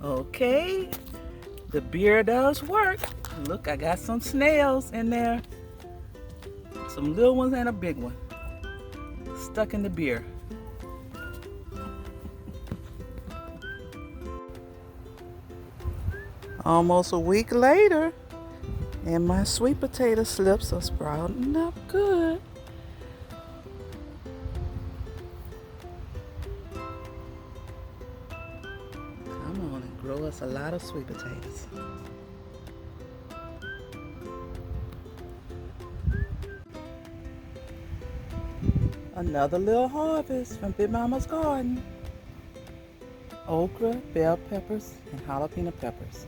Okay, the beer does work. Look, I got some snails in there. Some little ones and a big one. Stuck in the beer. Almost a week later, and my sweet potato slips are sprouting up good. Come on and grow us a lot of sweet potatoes. Another little harvest from Big Mama's garden. Okra, bell peppers, and jalapeno peppers.